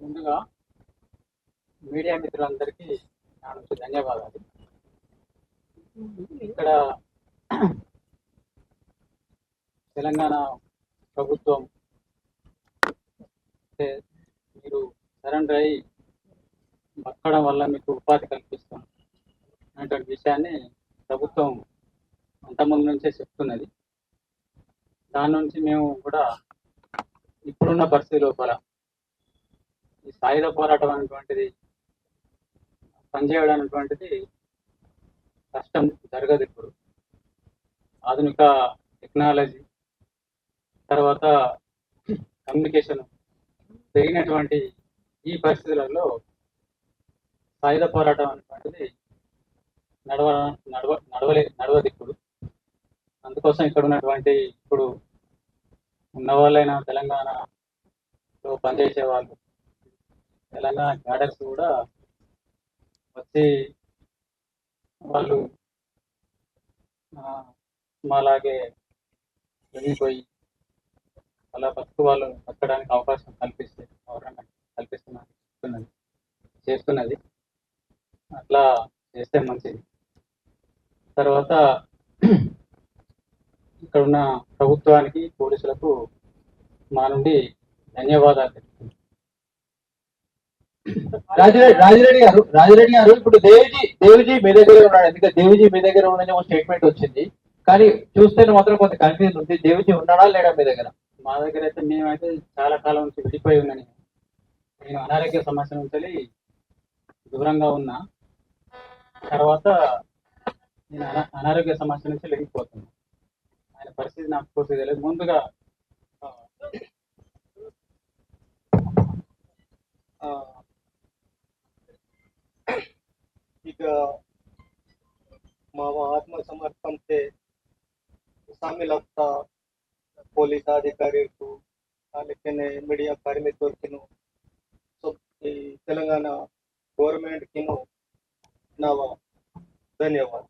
ముందుగా మీడియా మిత్రులందరికీ నా నుంచి ధన్యవాదాలు. ఇక్కడ తెలంగాణ ప్రభుత్వం మీరు సరెండర్ అయ్యి బతకడం వల్ల మీకు ఉపాధి కల్పిస్తాం అనేటువంటి విషయాన్ని ప్రభుత్వం అంతకుముందు నుంచే చెప్తున్నది. దాని నుంచి మేము కూడా ఇప్పుడున్న పరిస్థితి లోపల ఈ సాయుధ పోరాటం అనేటువంటిది పనిచేయడం అనేటువంటిది కష్టం, జరగదు. ఇప్పుడు ఆధునిక టెక్నాలజీ తర్వాత కమ్యూనికేషన్ పెరిగినటువంటి ఈ పరిస్థితులలో సాయుధ పోరాటం అనేటువంటిది నడవదు ఇప్పుడు. అందుకోసం ఇక్కడ ఉన్నటువంటి ఇప్పుడు ఉన్న వాళ్ళైనా తెలంగాణలో పనిచేసే వాళ్ళు, తెలంగాణ క్యాడర్స్ కూడా వచ్చి వాళ్ళు మాలాగే వెళ్ళిపోయి అలా వాళ్ళు బతకడానికి అవకాశం చేస్తున్నది. అట్లా చేస్తే మంచిది. తర్వాత ఇక్కడ ఉన్న ప్రభుత్వానికి, పోలీసులకు మా నుండి ధన్యవాదాలు తెలుపుతున్నాను. రాజిరెడ్డి గారు ఇప్పుడు దేవిజీ మీ దగ్గర ఉన్నాడు. ఎందుకంటే దేవిజీ మీ దగ్గర ఉండని ఒక స్టేట్మెంట్ వచ్చింది, కానీ చూస్తే మాత్రం కొంత కన్ఫ్యూజన్ ఉంది. దేవిజీ ఉన్నాడా లేడా మీ దగ్గర? మా దగ్గర అయితే మేమైతే చాలా కాలం నుంచి విడిపోయి ఉన్నాను. నేను అనారోగ్య సమస్య నుంచి దూరంగా ఉన్నా. తర్వాత నేను అనారోగ్య సమస్య నుంచి లెగిపోతున్నా. ఆయన పరిస్థితి నాకు పూర్తి తెలియదు. ముందుగా ಈಗ आत्मसमर्पण से शामिल होता पुलिस अधिकारी को लेकिन मीडिया कार्मिकों की सब तेलंगाना गवर्नमेंट की नावा धन्यवाद.